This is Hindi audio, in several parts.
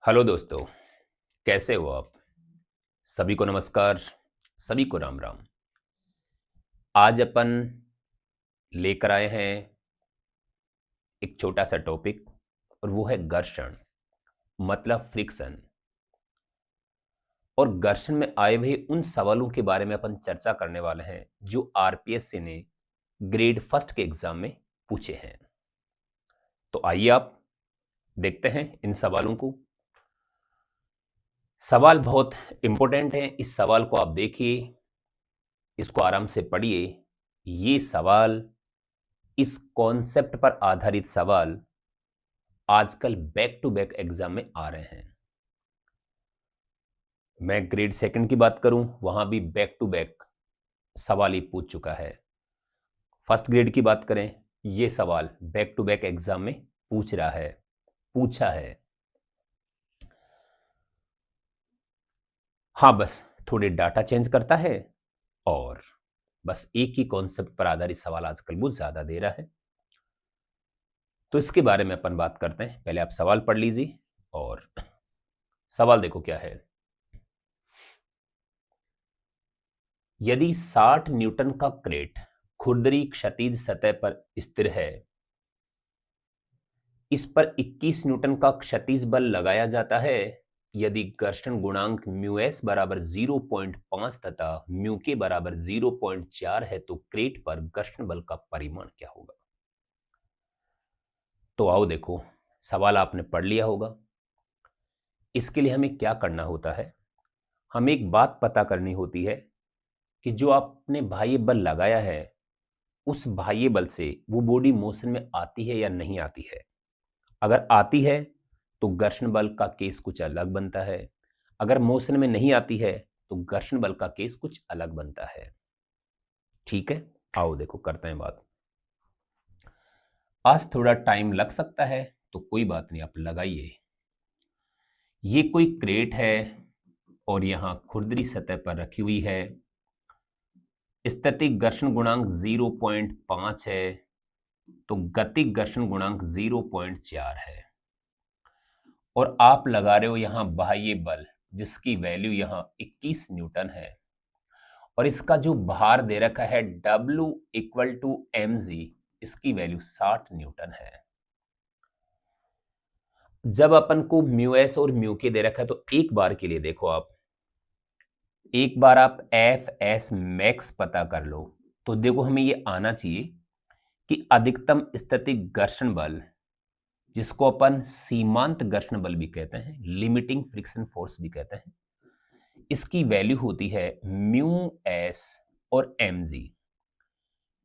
हेलो दोस्तों, कैसे हो आप? सभी को नमस्कार, सभी को राम राम। आज अपन लेकर आए हैं एक छोटा सा टॉपिक और वो है घर्षण, मतलब फ्रिक्शन। और घर्षण में आए हुए उन सवालों के बारे में अपन चर्चा करने वाले हैं जो आरपीएससी ने ग्रेड फर्स्ट के एग्जाम में पूछे हैं। तो आइए आप देखते हैं इन सवालों को। सवाल बहुत इंपॉर्टेंट है, इस सवाल को आप देखिए, इसको आराम से पढ़िए। ये सवाल, इस कॉन्सेप्ट पर आधारित सवाल आजकल बैक टू बैक एग्जाम में आ रहे हैं। मैं ग्रेड सेकंड की बात करूं, वहां भी बैक टू बैक सवाल ही पूछ चुका है। फर्स्ट ग्रेड की बात करें, यह सवाल बैक टू बैक एग्जाम में पूछा है। हाँ, बस थोड़े डाटा चेंज करता है और बस एक ही कॉन्सेप्ट पर आधारित सवाल आजकल बहुत ज्यादा दे रहा है। तो इसके बारे में अपन बात करते हैं। पहले आप सवाल पढ़ लीजिए और सवाल देखो क्या है। यदि 60 न्यूटन का क्रेट खुरदरी क्षैतिज सतह पर स्थिर है, इस पर 21 न्यूटन का क्षैतिज बल लगाया जाता है। यदि घर्षण गुणांक म्यू एस बराबर 0.5 तथा म्यू के बराबर 0.4 है तो क्रेट पर घर्षण बल का परिमाण क्या होगा? तो आओ देखो, सवाल आपने पढ़ लिया होगा। इसके लिए हमें क्या करना होता है, हमें एक बात पता करनी होती है कि जो आपने बाह्य बल लगाया है, उस बाह्य बल से वो बॉडी मोशन में आती है या नहीं आती है। अगर आती है तो घर्षण बल का केस कुछ अलग बनता है, अगर मोशन में नहीं आती है तो घर्षण बल का केस कुछ अलग बनता है। ठीक है, आओ देखो करते हैं बात। आज थोड़ा टाइम लग सकता है तो कोई बात नहीं, आप लगाइए। ये कोई क्रेट है और यहां खुरदरी सतह पर रखी हुई है। स्थैतिक घर्षण गुणांक 0.5 है तो गतिक घर्षण गुणांक 0.4 है। और आप लगा रहे हो यहां बाह्य बल, जिसकी वैल्यू यहां 21 न्यूटन है। और इसका जो भार दे रखा है W इक्वल टू mg, इसकी वैल्यू 60 न्यूटन है। जब अपन को म्यू एस और म्यू के दे रखा है तो एक बार के लिए देखो, एक बार आप एफ एस मैक्स पता कर लो। तो देखो हमें ये आना चाहिए कि अधिकतम स्थैतिक घर्षण बल, जिसको अपन सीमांत घर्षण बल भी कहते हैं, लिमिटिंग फ्रिक्शन फोर्स भी कहते हैं, इसकी वैल्यू होती है म्यू एस और एम जी।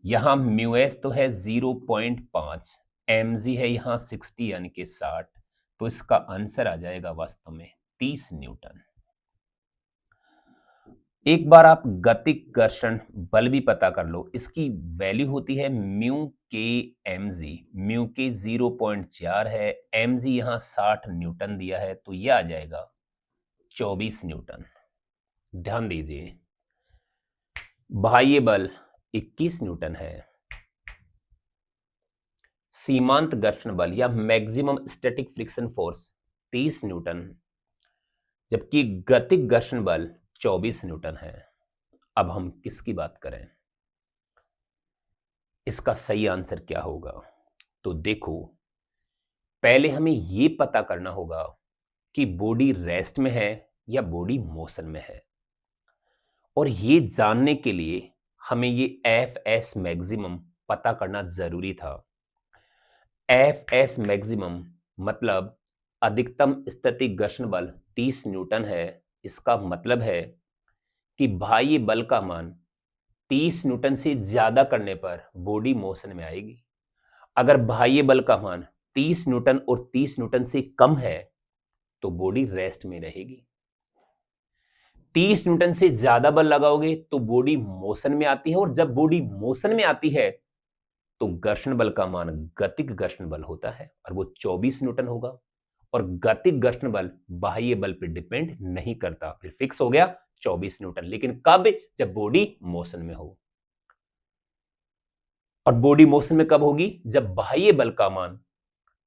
यहां म्यू एस तो है 0.5, एम जी है यहां 60 यानी कि 60। तो इसका आंसर आ जाएगा वास्तव में 30 न्यूटन। एक बार आप गतिक घर्षण बल भी पता कर लो, इसकी वैल्यू होती है म्यू के एम जी। म्यू के 0.4 है, एम जी यहां 60 न्यूटन दिया है, तो यह आ जाएगा 24 न्यूटन। ध्यान दीजिए, बाह्य बल 21 न्यूटन है, सीमांत घर्षण बल या maximum static friction force 30 Newton, जबकि गतिक घर्षण बल 24 न्यूटन है। अब हम किसकी बात करें, इसका सही आंसर क्या होगा? तो देखो, पहले हमें यह पता करना होगा कि बॉडी रेस्ट में है या बॉडी मोशन में है। और ये जानने के लिए हमें ये एफ एस मैक्सिमम पता करना जरूरी था। एफ एस मैक्सिमम मतलब अधिकतम स्थैतिक घर्षण बल 30 न्यूटन है। इसका मतलब है कि बाह्य बल का मान 30 न्यूटन से ज्यादा करने पर बॉडी मोशन में आएगी। अगर बाह्य बल का मान 30 न्यूटन और 30 न्यूटन से कम है तो बॉडी रेस्ट में रहेगी। 30 न्यूटन से ज्यादा बल लगाओगे तो बॉडी मोशन में आती है, और जब बॉडी मोशन में आती है तो घर्षण बल का मान गतिक घर्षण बल होता है और वो 24 न्यूटन होगा। और गतिक घर्षण बल बाह्य बल पर डिपेंड नहीं करता, फिर फिक्स हो गया 24 न्यूटन। लेकिन कब? जब बॉडी मोशन में हो। और बॉडी मोशन में कब होगी? जब बाह्य बल का मान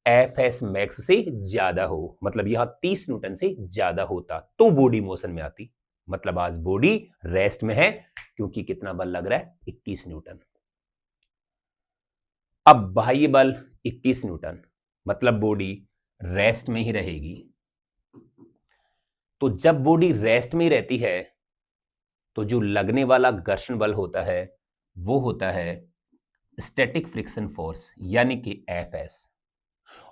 एफ एस मैक्स से ज्यादा हो, मतलब यहां 30 न्यूटन से ज्यादा होता तो बॉडी मोशन में आती। मतलब आज बॉडी रेस्ट में है क्योंकि कितना बल लग रहा है, 21 न्यूटन। अब बाह्य बल 21 न्यूटन, मतलब बॉडी रेस्ट में ही रहेगी। तो जब बॉडी रेस्ट में ही रहती है तो जो लगने वाला घर्षण बल होता है वो होता है स्टैटिक फ्रिक्शन फोर्स, यानी कि एफ एस,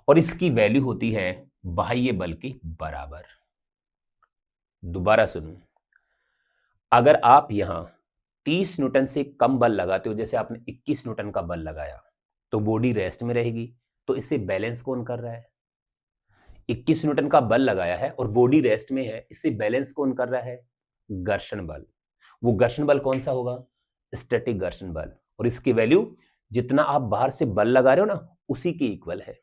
और इसकी वैल्यू होती है बाह्य बल के बराबर। दोबारा सुनो, अगर आप यहां 30 न्यूटन से कम बल लगाते हो, जैसे आपने 21 न्यूटन का बल लगाया, तो बॉडी रेस्ट में रहेगी। तो इसे बैलेंस कौन कर रहा है? 21 न्यूटन का बल लगाया है और बॉडी रेस्ट में है, इससे बैलेंस कौन कर रहा है? घर्षण बल। वो घर्षण बल कौन सा होगा? स्टैटिक घर्षण बल। और इसकी वैल्यू जितना आप बाहर से बल लगा रहे हो ना, उसी के इक्वल है।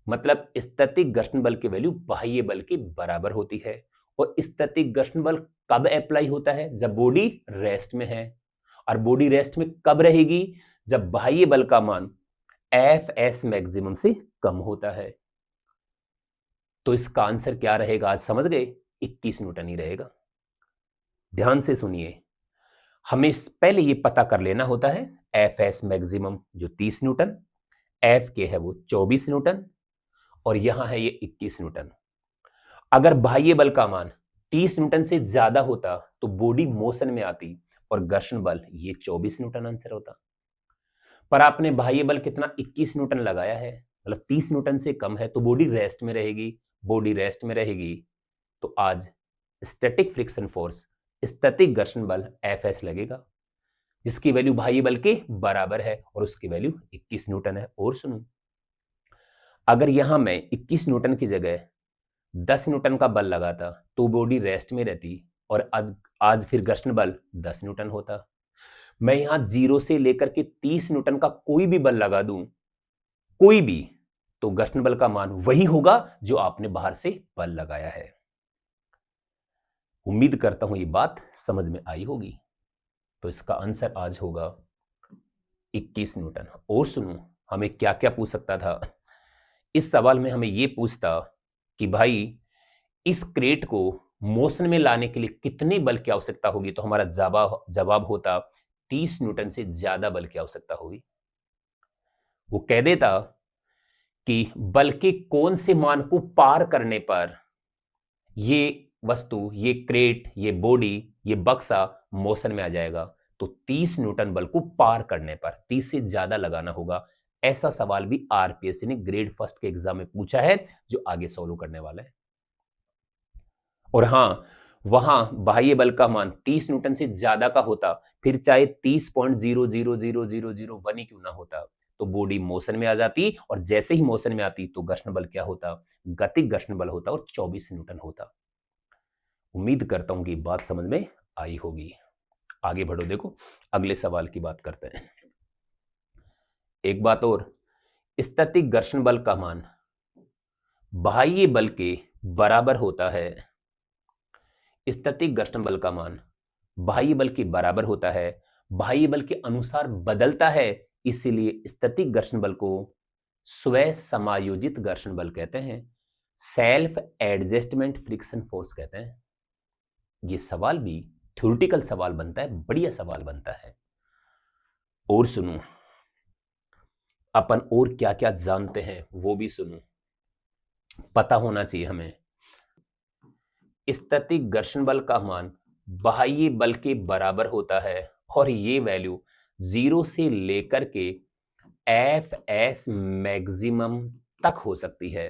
मतलब स्टैटिक घर्षण बल की वैल्यू बाह्य बल के बराबर होती है। और स्टैटिक घर्षण बल कब अप्लाई होता है? जब बॉडी रेस्ट में है। और बॉडी रेस्ट में कब रहेगी? जब बाह्य बल का मान एफ एस मैक्सिमम से कम होता है। तो इसका आंसर क्या रहेगा? आज समझ गए, 21 न्यूटन ही रहेगा। ध्यान से सुनिए, हमें पहले ये पता कर लेना होता है एफ एस मैक्सिमम जो 30 न्यूटन, एफ के है वो 24 न्यूटन, और यहां है ये 21 न्यूटन। अगर बाह्य बल का मान 30 न्यूटन से ज्यादा होता तो बॉडी मोशन में आती और घर्षण बल ये 24 न्यूटन आंसर होता। पर आपने बाह्य बल कितना? 21 न्यूटन लगाया है, मतलब 30 न्यूटन से कम है, तो बॉडी रेस्ट में रहेगी। बॉडी रेस्ट में रहेगी तो आज स्टैटिक फ्रिक्शन फोर्स, स्टैटिक घर्षण बल एफ एस लगेगा, जिसकी वैल्यू बाह्य बल के बराबर है और उसकी वैल्यू 21 न्यूटन है। और सुनो, अगर यहां मैं 21 न्यूटन की जगह 10 न्यूटन का बल लगाता तो बॉडी रेस्ट में रहती और आज फिर घर्षण बल 10 न्यूटन होता। मैं यहां 0 से लेकर के 30 न्यूटन का कोई भी बल लगा दूं, कोई भी, तो घर्षण बल का मान वही होगा जो आपने बाहर से बल लगाया है। उम्मीद करता हूं ये बात समझ में आई होगी। तो इसका आंसर आज होगा 21 न्यूटन। और सुनो, हमें क्या क्या पूछ सकता था इस सवाल में? हमें यह पूछता कि भाई इस क्रेट को मोशन में लाने के लिए कितने बल की आवश्यकता होगी, तो हमारा जवाब होता 30 न्यूटन से ज्यादा बल की आवश्यकता होगी। वो कह देता कि बल के कौन से मान को पार करने पर ये वस्तु, ये क्रेट, ये बॉडी, ये बक्सा मोशन में आ जाएगा। तो 30 न्यूटन बल को पार करने पर 30 से ज्यादा लगाना होगा। ऐसा सवाल भी आरपीएससी ने ग्रेड फर्स्ट के एग्जाम में पूछा है, जो आगे सॉल्व करने वाला है। और हां, वहां बाह्य बल का मान 30 न्यूटन से ज्यादा का होता, फिर चाहे 30.0000001 ही क्यों ना होता, तो बॉडी मोशन में आ जाती, और जैसे ही मोशन में आती तो घर्षण बल क्या होता? गतिक घर्षण बल होता और 24 न्यूटन होता। उम्मीद करता हूं कि बात समझ में आई होगी। आगे बढ़ो, देखो अगले सवाल की बात करते हैं। एक बात और, स्टैटिक घर्षण बल का मान बाह्य बल के बराबर होता है। स्टैटिक घर्षण बल का मान बाह्य बल के बराबर होता है, बाह्य बल के अनुसार बदलता है, इसीलिए स्टैटिक घर्षण बल को स्व समायोजित घर्षण बल कहते हैं, सेल्फ एडजस्टमेंट फ्रिक्शन फोर्स कहते हैं। ये सवाल भी थ्योरेटिकल सवाल बनता है, बढ़िया सवाल बनता है। और सुनो, अपन और क्या क्या जानते हैं वो भी सुनो, पता होना चाहिए हमें। स्टैटिक घर्षण बल का मान बाह्य बल के बराबर होता है और ये वैल्यू 0 से लेकर के एफ एस मैक्सिमम तक हो सकती है।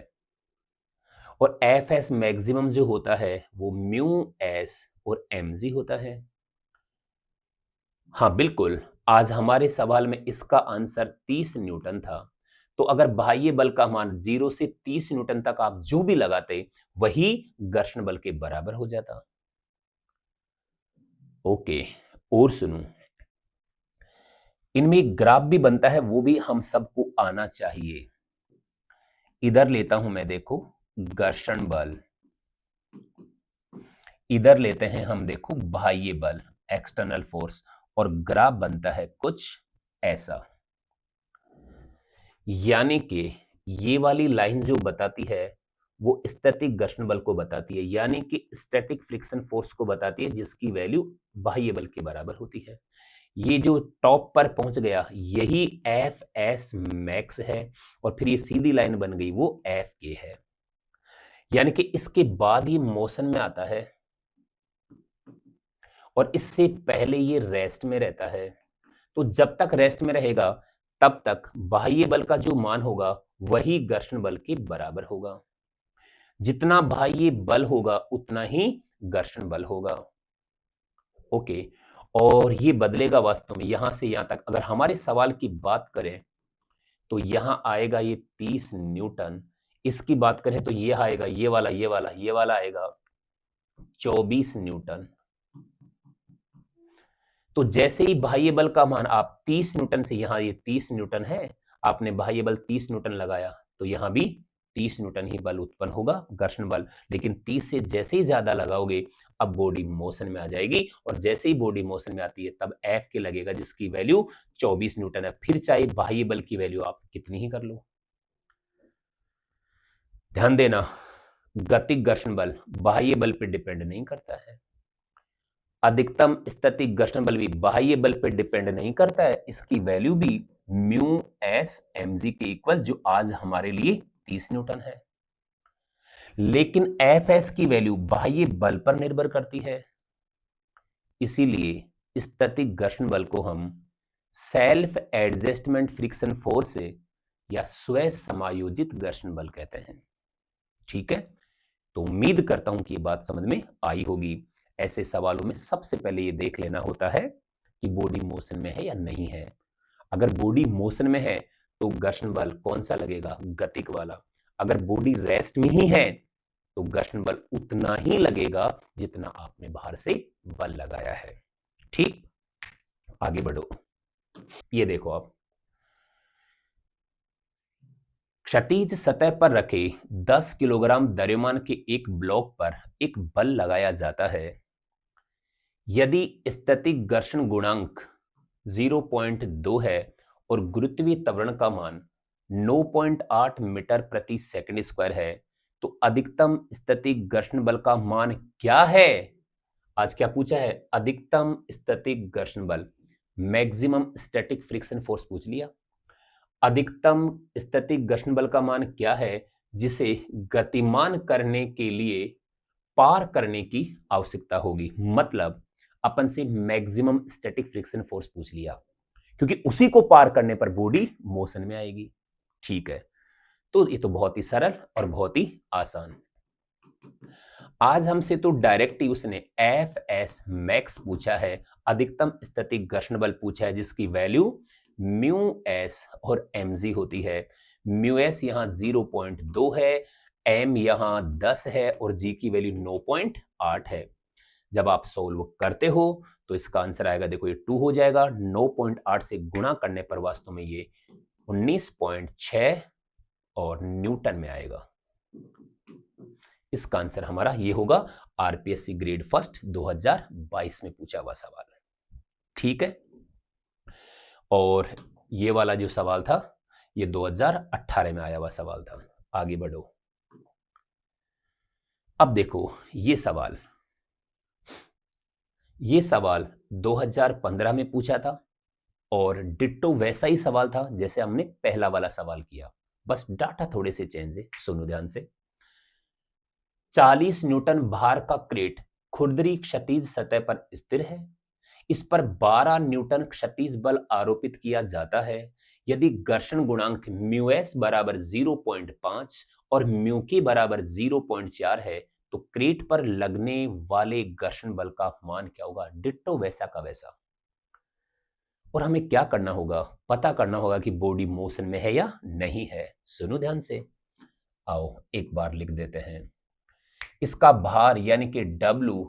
और एफ एस मैक्सिमम जो होता है वो म्यू एस और एम जी होता है। हाँ बिल्कुल, आज हमारे सवाल में इसका आंसर 30 न्यूटन था। तो अगर बाह्य बल का मान 0 से 30 न्यूटन तक आप जो भी लगाते, वही घर्षण बल के बराबर हो जाता। ओके, और सुनो, इनमें एक ग्राफ भी बनता है, वो भी हम सबको आना चाहिए। इधर लेता हूं मैं, देखो घर्षण बल, इधर लेते हैं हम, देखो बाह्य बल, एक्सटर्नल फोर्स, और ग्राफ बनता है कुछ ऐसा। यानी कि ये वाली लाइन जो बताती है वो स्टैटिक घर्षण बल को बताती है, यानी कि स्टैटिक फ्रिक्शन फोर्स को बताती है, जिसकी वैल्यू बाह्य बल के बराबर होती है। ये जो टॉप पर पहुंच गया यही एफ एस मैक्स है, और फिर ये सीधी लाइन बन गई वो एफ के है, यानी कि इसके बाद ये मोशन में आता है और इससे पहले ये रेस्ट में रहता है। तो जब तक रेस्ट में रहेगा तब तक बाह्य बल का जो मान होगा वही घर्षण बल के बराबर होगा। जितना बाह्य बल होगा उतना ही घर्षण बल होगा। ओके, और ये बदलेगा वास्तव में यहां से यहां तक। अगर हमारे सवाल की बात करें तो यहां आएगा ये 30 न्यूटन, इसकी बात करें तो ये आएगा ये वाला आएगा 24 न्यूटन। तो जैसे ही बाह्य बल का मान आप 30 न्यूटन से, यहां ये 30 न्यूटन है, आपने बाह्य बल 30 न्यूटन लगाया तो यहां भी 30 न्यूटन ही बल उत्पन्न होगा, घर्षण बल। लेकिन 30 से जैसे ही ज्यादा लगाओगे अब बॉडी मोशन में आ जाएगी, और जैसे ही बॉडी मोशन में आती है तब एफ के लगेगा, जिसकी वैल्यू 24 न्यूटन है। फिर चाहे बाह्य बल की वैल्यू आप कितनी ही कर लो। ध्यान देना, गतिक घर्षण बल बाह्य बल पर डिपेंड नहीं करता है, अधिकतम स्टैटिक घर्षण बल भी बाह्य बल पर डिपेंड नहीं करता है, इसकी वैल्यू भी म्यू एस एम जी के इक्वल, जो आज हमारे लिए 30 न्यूटन है। लेकिन एफ एस की वैल्यू बाह्य बल पर निर्भर करती है, इसीलिए स्टैटिक घर्षण बल को हम सेल्फ एडजस्टमेंट फ्रिक्शन फोर्स या स्व समायोजित घर्षण बल कहते हैं। ठीक है, तो उम्मीद करता हूं कि ये बात समझ में आई होगी। ऐसे सवालों में सबसे पहले ये देख लेना होता है कि बॉडी मोशन में है या नहीं है। अगर बॉडी मोशन में है तो घर्षण बल कौन सा लगेगा, गतिक वाला। अगर बॉडी रेस्ट में ही है तो घर्षण बल उतना ही लगेगा जितना आपने बाहर से बल लगाया है। ठीक, आगे बढ़ो। ये देखो, आप क्षैतिज सतह पर रखे 10 किलोग्राम द्रव्यमान के एक ब्लॉक पर एक बल लगाया जाता है। यदि स्थैतिक घर्षण गुणांक 0.2 है और गुरुत्वीय त्वरण का मान 9.8 मीटर प्रति सेकंड स्क्वायर है, तो अधिकतम स्थैतिक घर्षण बल का मान क्या है? आज क्या पूछा है? अधिकतम स्थैतिक घर्षण बल, मैक्सिमम स्टैटिक फ्रिक्शन फोर्स पूछ लिया। अधिकतम स्थैतिक घर्षण बल का मान क्या है जिसे गतिमान करने के लिए पार करने की आवश्यकता होगी। मतलब अपन से मैक्सिमम स्टैटिक फ्रिक्शन फोर्स पूछ लिया, क्योंकि उसी को पार करने पर बॉडी मोशन में आएगी। ठीक है, तो ये तो बहुत ही सरल और बहुत ही आसान। आज हमसे तो डायरेक्ट ही उसने एफ एस मैक्स पूछा है, अधिकतम स्थैतिक घर्षण बल पूछा है, जिसकी वैल्यू म्यू एस और एम जी होती है। म्यू एस यहां 0.2 है, एम यहां 10 है और जी की वैल्यू 9.8 है। जब आप सोल्व करते हो तो इसका आंसर आएगा, देखो ये 2 हो जाएगा, 9.8 से गुणा करने पर वास्तव में ये 19.6 और न्यूटन में आएगा। इसका आंसर हमारा ये होगा, आरपीएससी ग्रेड फर्स्ट 2022 में पूछा हुआ सवाल। ठीक है, और ये वाला जो सवाल था ये 2018 में आया हुआ सवाल था। आगे बढ़ो। अब देखो ये सवाल 2015 में पूछा था और डिट्टो वैसा ही सवाल था जैसे हमने पहला वाला सवाल किया, बस डाटा थोड़े से चेंज है। सुनो ध्यान से। 40 न्यूटन भार का क्रेट खुरदरी क्षैतिज सतह पर स्थिर है। इस पर 12 न्यूटन क्षैतिज बल आरोपित किया जाता है। यदि घर्षण गुणांक म्यू एस बराबर 0.5 और म्यू के बराबर 0.4 है तो क्रेट पर लगने वाले घर्षण बल का मान क्या होगा? डिट्टो वैसा का वैसा। और हमें क्या करना होगा? पता करना होगा कि बॉडी मोशन में है या नहीं है। सुनो ध्यान से, आओ एक बार लिख देते हैं। इसका भार यानी कि W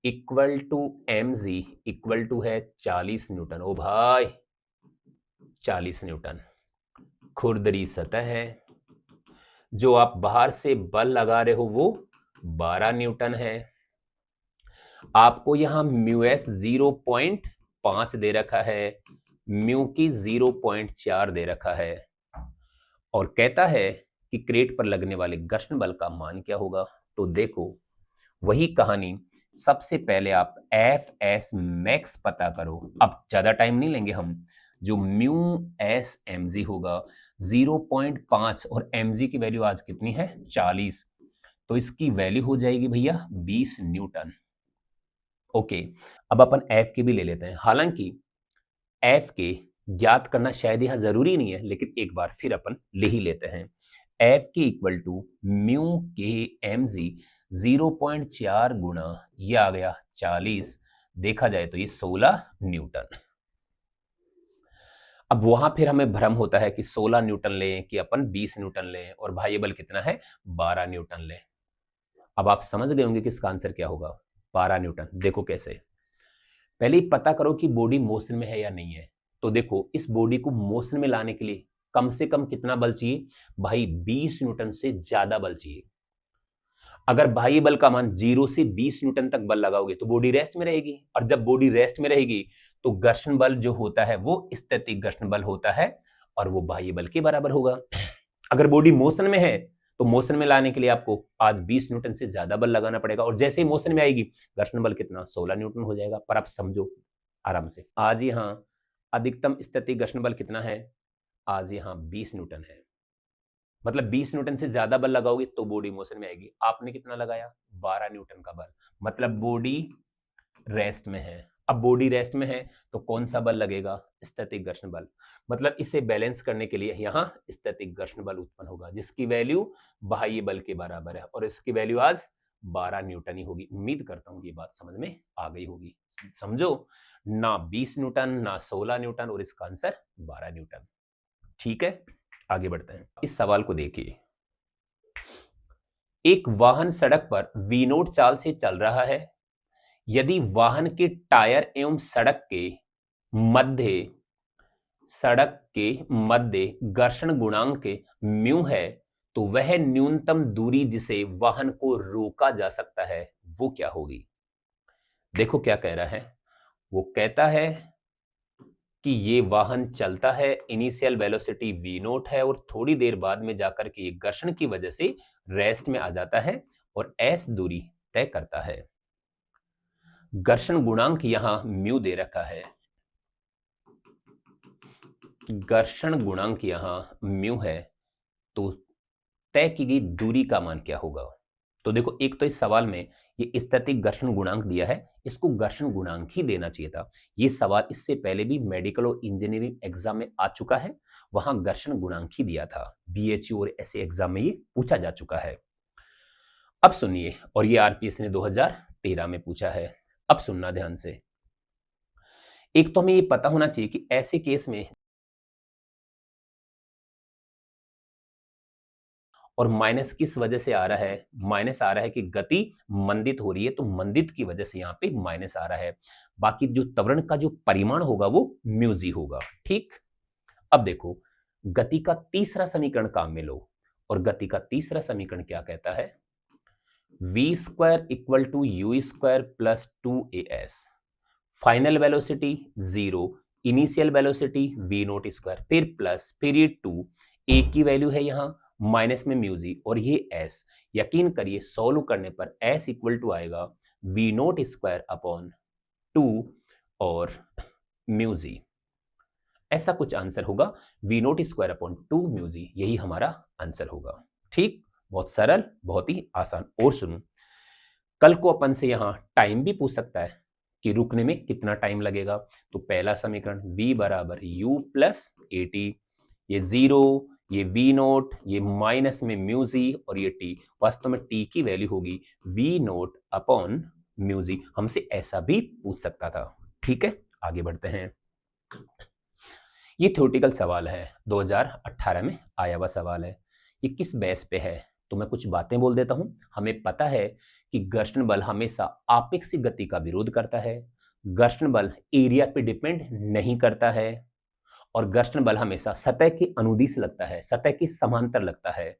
equal to m g equal to है 40 न्यूटन। ओ भाई 40 न्यूटन खुरदरी सतह है, जो आप बाहर से बल लगा रहे हो वो 12 न्यूटन है। आपको यहां म्यू एस 0.5 दे रखा है, म्यू की 0.4 दे रखा है, और कहता है कि क्रेट पर लगने वाले घर्षण बल का मान क्या होगा। तो देखो वही कहानी, सबसे पहले आप एफ एस मैक्स पता करो। अब ज्यादा टाइम नहीं लेंगे हम। जो म्यू एस एम जी होगा 0.5 और एम जी की वैल्यू आज कितनी है 40, तो इसकी वैल्यू हो जाएगी भैया 20 न्यूटन। ओके, अब अपन एफ के भी ले लेते हैं। हालांकि एफ के ज्ञात करना शायद यहां जरूरी नहीं है, लेकिन एक बार फिर अपन ले ही लेते हैं। एफ के इक्वल टू म्यू के एम जी 0.4 गुना ये आ गया 40, देखा जाए तो ये 16 न्यूटन। अब वहां फिर हमें भ्रम होता है कि 16 न्यूटन लें कि अपन 20 न्यूटन लें, और बाह्य बल कितना है 12 न्यूटन लें। अब आप समझ गए होंगे कि इसका आंसर क्या होगा 12 न्यूटन। देखो कैसे, पहले ही पता करो कि बॉडी मोशन में है या नहीं है। तो देखो इस बॉडी को मोशन में लाने के लिए कम से कम कितना बल चाहिए भाई, 20 न्यूटन से ज्यादा बल चाहिए। अगर बाह्य बल का मान 0 से 20 न्यूटन तक बल लगाओगे तो बॉडी रेस्ट में रहेगी, और जब बॉडी रेस्ट में रहेगी तो घर्षण बल जो होता है वो स्थैतिक घर्षण बल होता है, और वो बाह्य बल के बराबर होगा। अगर बॉडी मोशन में है तो मोशन में लाने के लिए आपको आज 20 न्यूटन से ज्यादा बल लगाना पड़ेगा, और जैसे ही मोशन में आएगी घर्षण बल कितना 16 न्यूटन हो जाएगा। पर आप समझो आराम से, आज यहाँ अधिकतम स्थैतिक घर्षण बल कितना है, आज यहाँ 20 न्यूटन है। मतलब 20 न्यूटन से ज्यादा बल लगाओगे तो बॉडी मोशन में आएगी। आपने कितना लगाया 12 न्यूटन का बल, मतलब बॉडी रेस्ट में है। अब बॉडी रेस्ट में है तो कौन सा बल लगेगा, स्थैतिक घर्षण बल। मतलब इसे बैलेंस करने के लिए यहाँ स्थैतिक घर्षण बल उत्पन्न होगा, जिसकी वैल्यू बाह्य बल के बराबर है, और इसकी वैल्यू आज 12 न्यूटन ही होगी। उम्मीद करता हूँ ये बात समझ में आ गई होगी। समझो, ना 20 न्यूटन ना 16 न्यूटन, और इसका आंसर 12 न्यूटन। ठीक है, आगे बढ़ते हैं। इस सवाल को देखिए, एक वाहन सड़क पर विनोद चाल से चल रहा है। यदि वाहन के टायर एवं सड़क के मध्य घर्षण गुणांक म्यू है, तो वह न्यूनतम दूरी जिसे वाहन को रोका जा सकता है वो क्या होगी। देखो क्या कह रहा है, वो कहता है कि ये वाहन चलता है, इनिशियल वेलोसिटी v नोट है, और थोड़ी देर बाद में जाकर के ये घर्षण की वजह से रेस्ट में आ जाता है और s दूरी तय करता है। घर्षण गुणांक यहां म्यू दे रखा है, घर्षण गुणांक यहां म्यू है, तो तय की गई दूरी का मान क्या होगा। तो देखो, एक तो इस सवाल में ये स्थैतिक घर्षण गुणांक दिया है, इसको घर्षण गुणांक ही देना चाहिए था। ये सवाल इससे पहले भी मेडिकल और इंजीनियरिंग एग्जाम में आ चुका है, वहां घर्षण गुणांक ही दिया था। बीएचयू और ऐसे एग्जाम में ये पूछा जा चुका है। अब सुनिए, और ये आरपीएस ने 2013 में पूछा है। अब सुनना ध्यान से। एक तो हमें ये पता होना चाहिए कि ऐसे केस में, और माइनस किस वजह से आ रहा है, माइनस आ रहा है कि गति मंदित हो रही है, तो मंदित की वजह से यहां पे माइनस आ रहा है। बाकी जो त्वरण का जो परिमाण होगा वो म्यूजी होगा। ठीक, अब देखो, गति का तीसरा समीकरण काम में लो, और गति का तीसरा समीकरण क्या कहता है, v square equal to u square plus 2as, final velocity 0, initial velocity v naught square, फिर प्लस, फिर ये 2, a की वैल्यू है यहाँ माइनस में म्यूजी, और ये s, यकीन करिए सॉल्व करने पर s इक्वल टू आएगा v नोट स्क्वायर अपॉन 2 और म्यूजी। ऐसा कुछ आंसर होगा, v नोट स्क्वायर अपॉन 2 म्यूजी, यही हमारा आंसर होगा। ठीक, बहुत सरल, बहुत ही आसान। और सुनो, कल को अपन से यहां टाइम भी पूछ सकता है कि रुकने में कितना टाइम लगेगा। तो पहला समीकरण v बराबर u प्लस एटी, ये 0, ये v नोट, ये माइनस में म्यूजी, और ये t, वास्तव में t की वैल्यू होगी v नोट अपॉन म्यूजी। हमसे ऐसा भी पूछ सकता था। ठीक है, आगे बढ़ते हैं। ये थ्योरेटिकल सवाल है, 2018 में आया हुआ सवाल है। ये किस बेस पे है, तो मैं कुछ बातें बोल देता हूं। हमें पता है कि घर्षण बल हमेशा आपेक्षिक गति का विरोध करता है, घर्षण बल एरिया पे डिपेंड नहीं करता है, और घर्षण बल हमेशा सतह के अनुदिश लगता है, सतह के समांतर लगता है।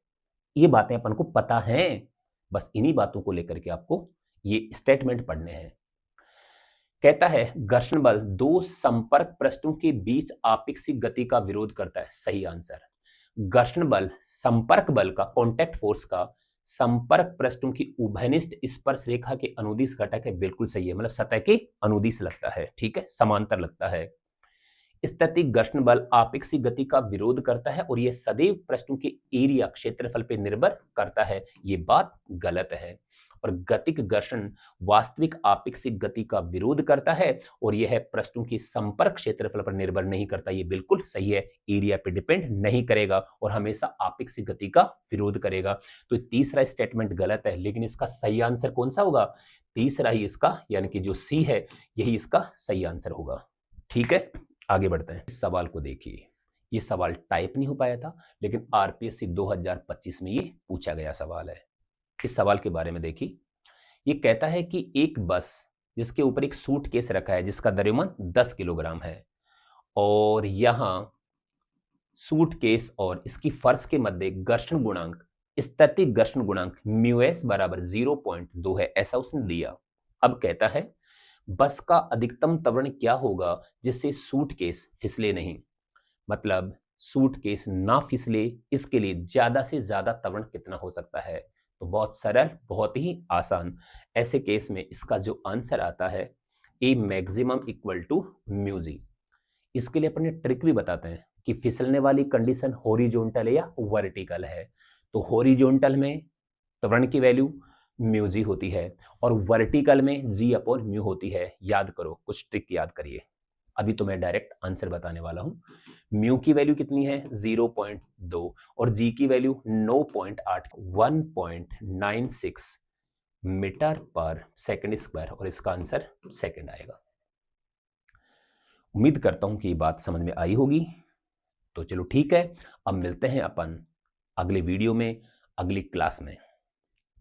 ये बातें अपन को पता हैं, बस इन्हीं बातों को लेकर के आपको ये स्टेटमेंट पढ़ने हैं। कहता है घर्षण बल दो संपर्क पृष्ठों के बीच आपेक्षिक गति का विरोध करता है। सही आंसर। घर्षण बल संपर्क बल का, कॉन्टैक्ट फोर्स का संपर्क पृष्ठों की उभयनिष्ठ स्पर्श रेखा के अनुदिश घटक है। बिल्कुल सही है, मतलब सतह के अनुदिश लगता है, ठीक है, समांतर लगता है। स्थैतिक घर्षण बल आपेक्षिक गति का विरोध करता है और यह सदैव पृष्ठों के एरिया, क्षेत्रफल पर निर्भर करता है। ये बात गलत है। और गतिक घर्षण वास्तविक आपेक्षिक गति का विरोध करता है और यह पृष्ठों के संपर्क क्षेत्रफल पर निर्भर नहीं करता। ये बिल्कुल सही है, एरिया पे डिपेंड नहीं करेगा और हमेशा आपेक्षिक गति का विरोध करेगा। तो तीसरा स्टेटमेंट गलत है, लेकिन इसका सही आंसर कौन सा होगा? तीसरा ही इसका, यानी कि जो सी है, यही इसका सही आंसर होगा। ठीक है, आगे बढ़ते हैं। इस सवाल को देखिए, ये सवाल टाइप नहीं हो पाया था, लेकिन आरपीएससी 2025 में ये पूछा गया सवाल है। इस सवाल के बारे में देखिए, ये कहता है कि एक बस जिसके ऊपर एक सूटकेस रखा है जिसका द्रव्यमान 10 किलोग्राम है और यहां सूटकेस और इसकी फर्श के मध्य घर्षण गुणांक, स्थैतिक घर्षण गुणांक म्यूएस बराबर 0.2 है, ऐसा उसने दिया। अब कहता है बस का अधिकतम त्वरण क्या होगा जिससे सूटकेस फिसले नहीं, मतलब सूटकेस ना फिसले, इसके लिए ज्यादा से ज्यादा त्वरण कितना हो सकता है? तो बहुत सरल, बहुत ही आसान। ऐसे केस में इसका जो आंसर आता है ए maximum equal to mu G. इसके लिए अपने ट्रिक भी बताते हैं कि फिसलने वाली कंडीशन हॉरिजॉन्टल है या वर्टिकल है। तो हॉरिजॉन्टल में त्वरण की वैल्यू म्यू जी होती है और वर्टिकल में जी अपॉन म्यू होती है। याद करो, कुछ ट्रिक याद करिए। अभी तो मैं डायरेक्ट आंसर बताने वाला हूं। म्यू की वैल्यू कितनी है? 0.2 और जी की वैल्यू 9.8, 1.96 मीटर पर सेकंड स्क्वायर, और इसका आंसर सेकंड आएगा। उम्मीद करता हूं कि ये बात समझ में आई होगी। तो चलो ठीक है, अब मिलते हैं अपन अगले वीडियो में, अगली क्लास में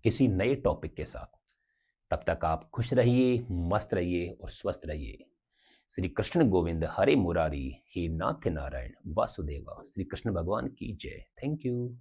किसी नए टॉपिक के साथ। तब तक आप खुश रहिए, मस्त रहिए और स्वस्थ रहिए। श्री कृष्ण गोविंद हरे मुरारी, हे नाथ नारायण वासुदेवा। श्री कृष्ण भगवान की जय। Thank you.